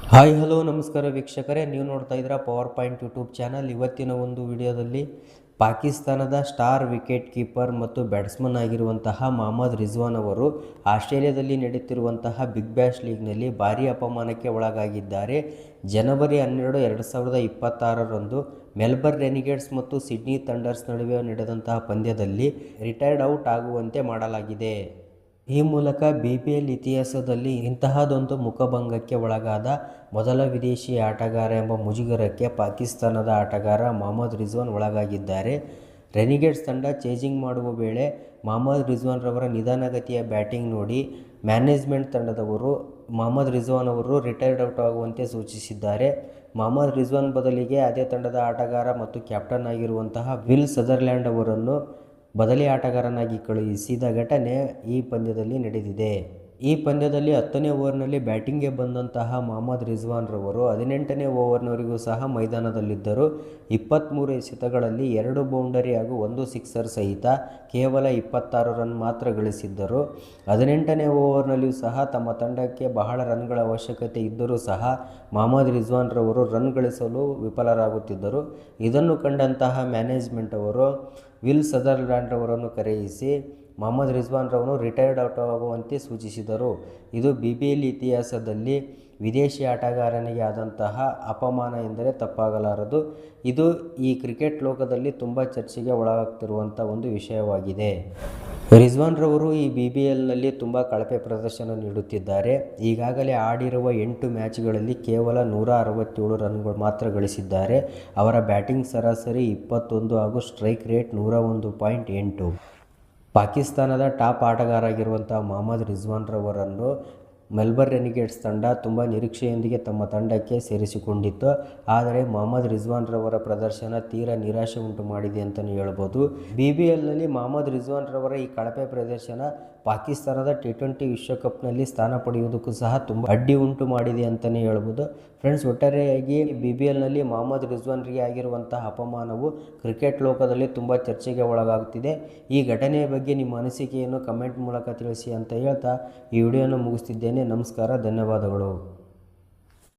Hi hello ನಮಸ್ಕಾರ ವೀಕ್ಷಕರೇ, ನೀವು ನೋಡ್ತಾ ಇದ್ದೀರಾ ಪವರ್ ಪಾಯಿಂಟ್ ಯೂಟ್ಯೂಬ್ ಚಾನಲ್. ಇವತ್ತಿನ ಒಂದು ವಿಡಿಯೋದಲ್ಲಿ ಪಾಕಿಸ್ತಾನದ ಸ್ಟಾರ್ ವಿಕೆಟ್ ಕೀಪರ್ ಮತ್ತು ಬ್ಯಾಟ್ಸ್ಮನ್ ಆಗಿರುವಂತಹ ಮೊಹಮ್ಮದ್ ರಿಜ್ವಾನ್ ಅವರು ಆಸ್ಟ್ರೇಲಿಯಾದಲ್ಲಿ ನಡೆಯುತ್ತಿರುವಂತಹ ಬಿಗ್ ಬ್ಯಾಶ್ ಲೀಗ್ನಲ್ಲಿ ಭಾರೀ ಅಪಮಾನಕ್ಕೆ ಒಳಗಾಗಿದ್ದಾರೆ. ಜನವರಿ 12, 2026ರಂದು ಮೆಲ್ಬರ್ನ್ ರೆನಿಗೇಡ್ಸ್ ಮತ್ತು ಸಿಡ್ನಿ ಥಂಡರ್ಸ್ ನಡುವೆ ನಡೆದಂತಹ ಪಂದ್ಯದಲ್ಲಿ ರಿಟೈರ್ಡ್ ಔಟ್ ಆಗುವಂತೆ ಮಾಡಲಾಗಿದೆ. ಈ ಮೂಲಕ BBL ಇತಿಹಾಸದಲ್ಲಿ ಇಂತಹದೊಂದು ಮುಖಭಂಗಕ್ಕೆ ಒಳಗಾದ ಮೊದಲ ವಿದೇಶಿ ಆಟಗಾರ ಎಂಬ ಮುಜುಗರಕ್ಕೆ ಪಾಕಿಸ್ತಾನದ ಆಟಗಾರ ಮೊಹಮ್ಮದ್ ರಿಜ್ವಾನ್ ಒಳಗಾಗಿದ್ದಾರೆ. ರೆನಿಗೇಡ್ಸ್ ತಂಡ ಚೇಜಿಂಗ್ ಮಾಡುವ ವೇಳೆ ಮೊಹಮ್ಮದ್ ರಿಜ್ವಾನ್ ರವರ ನಿಧಾನಗತಿಯ ಬ್ಯಾಟಿಂಗ್ ನೋಡಿ ಮ್ಯಾನೇಜ್ಮೆಂಟ್ ತಂಡದವರು ಮೊಹಮ್ಮದ್ ರಿಜ್ವಾನ್ ಅವರು ರಿಟೈರ್ಡ್ ಔಟ್ ಆಗುವಂತೆ ಸೂಚಿಸಿದ್ದಾರೆ. ಮೊಹಮ್ಮದ್ ರಿಜ್ವಾನ್ ಬದಲಿಗೆ ಅದೇ ತಂಡದ ಆಟಗಾರ ಮತ್ತು ಕ್ಯಾಪ್ಟನ್ ಆಗಿರುವಂತಹ ವಿಲ್ ಸದರ್ಲ್ಯಾಂಡ್ ಅವರನ್ನು ಬದಲಿ ಆಟಗಾರನಾಗಿ ಕಳುಹಿಸಿದ ಘಟನೆ ಈ ಪಂದ್ಯದಲ್ಲಿ ನಡೆದಿದೆ. ಈ ಪಂದ್ಯದಲ್ಲಿ 10ನೇ ಓವರ್ನಲ್ಲಿ ಬ್ಯಾಟಿಂಗ್ಗೆ ಬಂದಂತಹ ಮೊಹಮ್ಮದ್ ರಿಜ್ವಾನ್ ರವರು 18ನೇ ಓವರ್ನವರೆಗೂ ಸಹ ಮೈದಾನದಲ್ಲಿದ್ದರು. 23 ಎಸೆತಗಳಲ್ಲಿ 2 ಬೌಂಡರಿ ಹಾಗೂ 1 ಸಿಕ್ಸರ್ ಸಹಿತ ಕೇವಲ 26 ರನ್ ಮಾತ್ರ ಗಳಿಸಿದ್ದರು. 18ನೇ ಓವರ್ನಲ್ಲಿಯೂ ಸಹ ತಮ್ಮ ತಂಡಕ್ಕೆ ಬಹಳ ರನ್ಗಳ ಅವಶ್ಯಕತೆ ಇದ್ದರೂ ಸಹ ಮೊಹಮ್ಮದ್ ರಿಜ್ವಾನ್ ರವರು ರನ್ ಗಳಿಸಲು ವಿಫಲರಾಗುತ್ತಿದ್ದರು. ಇದನ್ನು ಕಂಡಂತಹ ಮ್ಯಾನೇಜ್ಮೆಂಟ್ ಅವರು ವಿಲ್ ಸದರ್ಲ್ಯಾಂಡ್ ಅವರನ್ನು ಕರೆಯಿಸಿ ಮೊಹಮ್ಮದ್ ರಿಜ್ವಾನ್ ರವರನ್ನು ರಿಟೈರ್ಡ್ ಔಟ್ ಆಗುವಂತೆ ಸೂಚಿಸಿದರು. ಇದು BBL ಇತಿಹಾಸದಲ್ಲಿ ವಿದೇಶಿ ಆಟಗಾರನಿಗೆ ಆದಂತಹ ಅಪಮಾನ ಎಂದರೆ ತಪ್ಪಾಗಲಾರದು. ಇದು ಈ ಕ್ರಿಕೆಟ್ ಲೋಕದಲ್ಲಿ ತುಂಬ ಚರ್ಚೆಗೆ ಒಳಗಾಗ್ತಿರುವಂಥ ಒಂದು ವಿಷಯವಾಗಿದೆ. ರಿಜ್ವಾನ್ ರವರು ಈ BBLನಲ್ಲಿ ತುಂಬ ಕಳಪೆ ಪ್ರದರ್ಶನ ನೀಡುತ್ತಿದ್ದಾರೆ. ಈಗಾಗಲೇ ಆಡಿರುವ 8 ಮ್ಯಾಚ್ಗಳಲ್ಲಿ ಕೇವಲ 167 ರನ್ಗಳು ಮಾತ್ರ ಗಳಿಸಿದ್ದಾರೆ. ಅವರ ಬ್ಯಾಟಿಂಗ್ ಸರಾಸರಿ 21 ಹಾಗೂ ಸ್ಟ್ರೈಕ್ ರೇಟ್ 101.8. ಪಾಕಿಸ್ತಾನದ ಟಾಪ್ ಆಟಗಾರ ಆಗಿರುವಂಥ ಮೊಹಮ್ಮದ್ ರಿಜ್ವಾನ್ ರವರನ್ನು ಮೆಲ್ಬರ್ನ್ ರೆನಿಗೇಡ್ಸ್ ತಂಡ ತುಂಬ ನಿರೀಕ್ಷೆಯೊಂದಿಗೆ ತಮ್ಮ ತಂಡಕ್ಕೆ ಸೇರಿಸಿಕೊಂಡಿತ್ತು. ಆದರೆ ಮೊಹಮ್ಮದ್ ರಿಜ್ವಾನ್ ರವರ ಪ್ರದರ್ಶನ ತೀರಾ ನಿರಾಶೆ ಉಂಟು ಮಾಡಿದೆ ಅಂತಲೇ ಹೇಳ್ಬೋದು. BBLನಲ್ಲಿ ಮೊಹಮ್ಮದ್ ರಿಜ್ವಾನ್ ರವರ ಈ ಕಳಪೆ ಪ್ರದರ್ಶನ ಪಾಕಿಸ್ತಾನದ T20 ವಿಶ್ವಕಪ್ನಲ್ಲಿ ಸ್ಥಾನ ಪಡೆಯುವುದಕ್ಕೂ ಸಹ ತುಂಬ ಅಡ್ಡಿ ಉಂಟು ಮಾಡಿದೆ ಅಂತಲೇ ಹೇಳ್ಬೋದು. ಫ್ರೆಂಡ್ಸ್, ಒಟ್ಟಾರೆಯಾಗಿ BBLನಲ್ಲಿ ಮೊಹಮ್ಮದ್ ರಿಜ್ವಾನ್ರಿಗೆ ಆಗಿರುವಂತಹ ಅಪಮಾನವು ಕ್ರಿಕೆಟ್ ಲೋಕದಲ್ಲಿ ತುಂಬ ಚರ್ಚೆಗೆ ಒಳಗಾಗುತ್ತಿದೆ. ಈ ಘಟನೆಯ ಬಗ್ಗೆ ನಿಮ್ಮ ಅನಿಸಿಕೆಯನ್ನು ಕಮೆಂಟ್ ಮೂಲಕ ತಿಳಿಸಿ ಅಂತ ಹೇಳ್ತಾ ಈ ವಿಡಿಯೋನ ಮುಗಿಸ್ತಿದ್ದೇನೆ. ನಮಸ್ಕಾರ, ಧನ್ಯವಾದಗಳು.